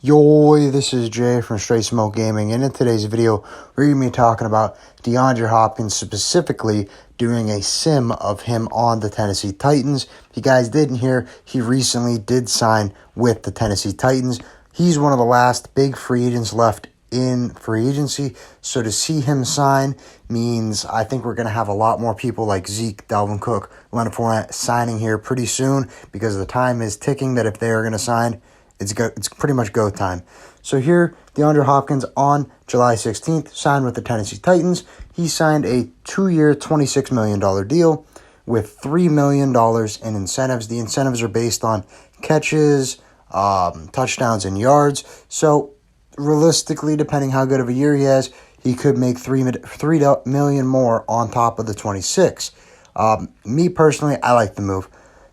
Yo, this is Jay from Straight Smoke Gaming, and in today's video, we're going to be talking about DeAndre Hopkins, specifically doing a sim of him on the Tennessee Titans. If you guys didn't hear, he recently did sign with the Tennessee Titans. He's one of the last big free agents left in free agency, so to see him sign means I think we're going to have a lot more people like Zeke, Dalvin Cook, Leonard Fournette signing here pretty soon, because the time is ticking that if they are going to sign, it's pretty much go time. So here, DeAndre Hopkins on July 16th signed with the Tennessee Titans. He signed a 2-year, $26 million deal with $3 million in incentives. The incentives are based on catches, touchdowns, and yards. So realistically, depending how good of a year he has, he could make $3 million more on top of the 26. Me personally, I like the move.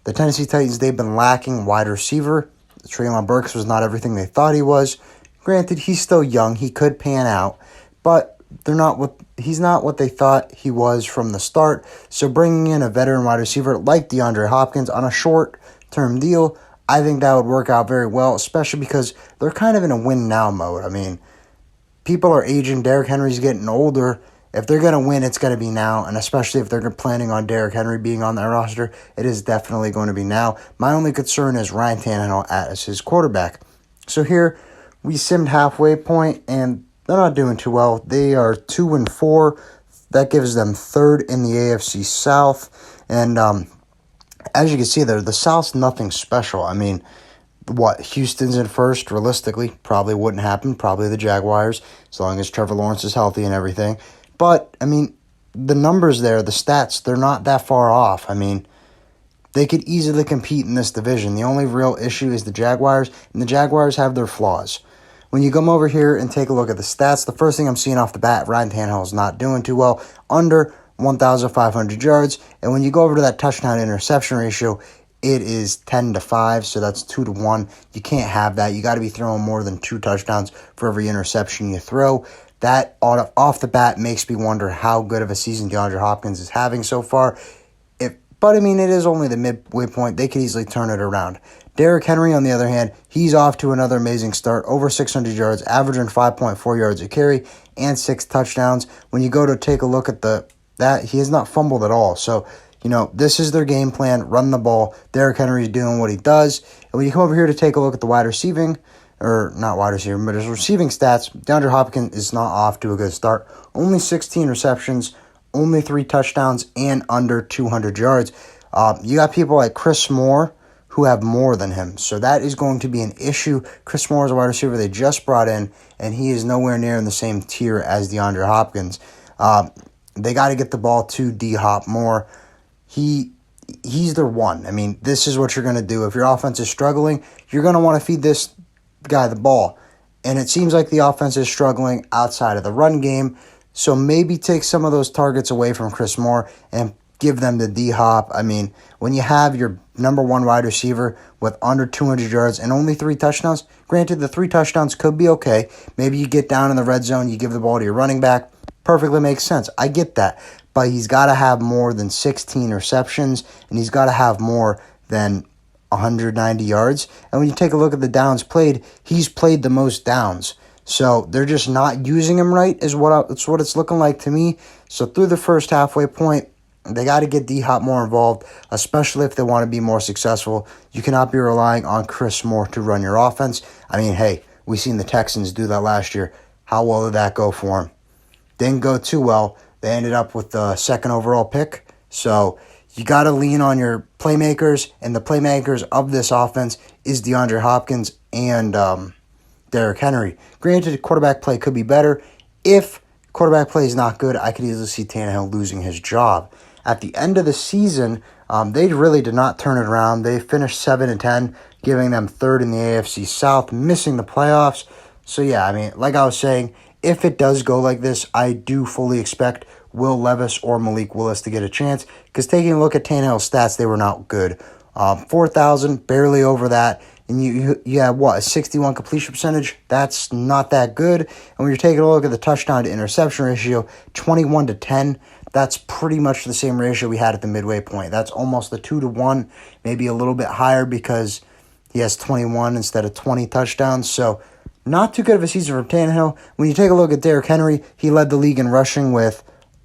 The Tennessee Titans, they've been lacking wide receiver. Treylon Burks was not everything they thought he was. Granted, he's still young. He could pan out, but he's not what they thought he was from the start. So bringing in a veteran wide receiver like DeAndre Hopkins on a short-term deal, I think that would work out very well, especially because they're kind of in a win-now mode. I mean, people are aging. Derrick Henry's getting older. If they're going to win, it's going to be now, and especially if they're planning on Derrick Henry being on their roster, it is definitely going to be now. My only concern is Ryan Tannehill as his quarterback. So here, we simmed halfway point, and they're not doing too well. They are 2-4. That gives them third in the AFC South, and as you can see there, the South's nothing special. I mean, Houston's in first, realistically, probably wouldn't happen. Probably the Jaguars, as long as Trevor Lawrence is healthy and everything. But, I mean, the numbers there, the stats, they're not that far off. I mean, they could easily compete in this division. The only real issue is the Jaguars, and the Jaguars have their flaws. When you come over here and take a look at the stats, the first thing I'm seeing off the bat, Ryan Tannehill is not doing too well, under 1,500 yards. And when you go over to that touchdown-interception ratio, it is 10-5, so that's 2-1. You can't have that. You got to be throwing more than 2 touchdowns for every interception you throw. That, off the bat, makes me wonder how good of a season DeAndre Hopkins is having so far. But, I mean, it is only the midway point. They could easily turn it around. Derrick Henry, on the other hand, he's off to another amazing start. Over 600 yards, averaging 5.4 yards a carry, and 6 touchdowns. When you go to take a look at that, he has not fumbled at all. So, this is their game plan, run the ball. Derrick Henry is doing what he does. And when you come over here to take a look at the not wide receiver, but his receiving stats, DeAndre Hopkins is not off to a good start. Only 16 receptions, only 3 touchdowns, and under 200 yards. You got people like Chris Moore who have more than him, so that is going to be an issue. Chris Moore is a wide receiver they just brought in, and he is nowhere near in the same tier as DeAndre Hopkins. They got to get the ball to D-Hop more. He's their one. I mean, this is what you're going to do. If your offense is struggling, you're going to want to feed this guy the ball. And it seems like the offense is struggling outside of the run game. So maybe take some of those targets away from Chris Moore and give them to D-Hop. I mean, when you have your number one wide receiver with under 200 yards and only 3 touchdowns, granted the 3 touchdowns could be okay. Maybe you get down in the red zone, you give the ball to your running back. Perfectly makes sense. I get that. But he's got to have more than 16 receptions, and he's got to have more than 190 yards. And when you take a look at the downs played, he's played the most downs. So they're just not using him right is what it's looking like to me. So through the first halfway point, they got to get D-Hop more involved, especially if they want to be more successful. You cannot be relying on Chris Moore to run your offense. I mean, hey, we seen the Texans do that last year. How well did that go for them? Didn't go too well. They ended up with the 2nd overall pick. So you got to lean on your playmakers, and the playmakers of this offense is DeAndre Hopkins and Derrick Henry. Granted, quarterback play could be better. If quarterback play is not good, I could easily see Tannehill losing his job. At the end of the season, they really did not turn it around. They finished 7-10, giving them 3rd in the AFC South, missing the playoffs. So yeah, I mean, like I was saying, if it does go like this, I do fully expect Will Levis or Malik Willis to get a chance, because taking a look at Tannehill's stats, they were not good. 4,000, barely over that, and you have, a 61 completion percentage? That's not that good. And when you're taking a look at the touchdown to interception ratio, 21-10, that's pretty much the same ratio we had at the midway point. That's almost a 2-1, maybe a little bit higher because he has 21 instead of 20 touchdowns. So Not too good of a season for Tannehill. When you take a look at Derrick Henry, he led the league in rushing with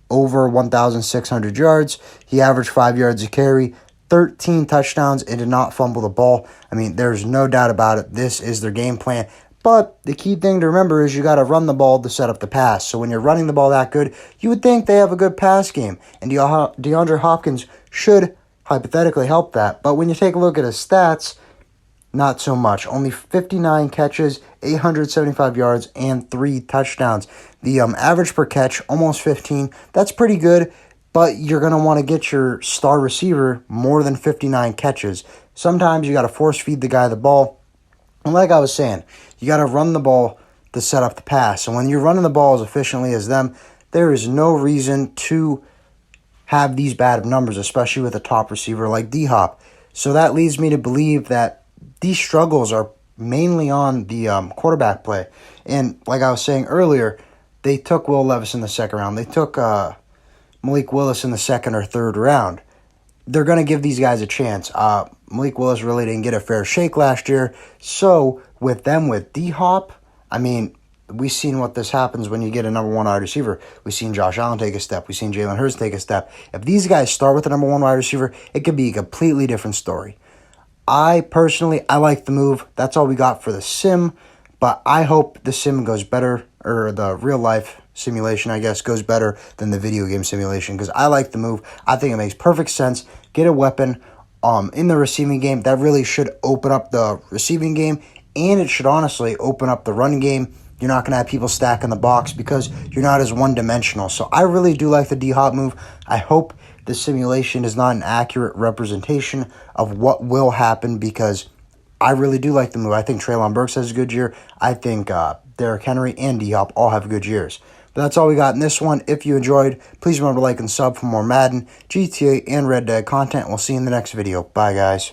over 1,600 yards. He averaged 5 yards a carry, 13 touchdowns, and did not fumble the ball. I mean, there's no doubt about it. This is their game plan. But the key thing to remember is you got to run the ball to set up the pass. So when you're running the ball that good, you would think they have a good pass game. And DeAndre Hopkins should hypothetically help that. But when you take a look at his stats, not so much. Only 59 catches, 875 yards, and 3 touchdowns. The average per catch, almost 15. That's pretty good, but you're going to want to get your star receiver more than 59 catches. Sometimes you got to force feed the guy the ball. And like I was saying, you got to run the ball to set up the pass. And when you're running the ball as efficiently as them, there is no reason to have these bad numbers, especially with a top receiver like Dhop. So that leads me to believe that these struggles are mainly on the quarterback play. And like I was saying earlier, they took Will Levis in the second round. They took Malik Willis in the second or third round. They're going to give these guys a chance. Malik Willis really didn't get a fair shake last year. So with D-Hop, I mean, we've seen what this happens when you get a number one wide receiver. We've seen Josh Allen take a step. We've seen Jalen Hurts take a step. If these guys start with a number one wide receiver, it could be a completely different story. I like the move. That's all we got for the sim. But I hope the sim goes better, or the real life simulation, I guess, goes better than the video game simulation, because I like the move. I think it makes perfect sense. Get a weapon in the receiving game. That really should open up the receiving game, and it should honestly open up the running game. You're not going to have people stacking the box because you're not as one-dimensional. So I really do like the D-Hop move. I hope the simulation is not an accurate representation of what will happen, because I really do like the move. I think Treylon Burks has a good year. I think Derrick Henry and D-Hop all have good years. But that's all we got in this one. If you enjoyed, please remember to like and sub for more Madden, GTA, and Red Dead content. We'll see you in the next video. Bye, guys.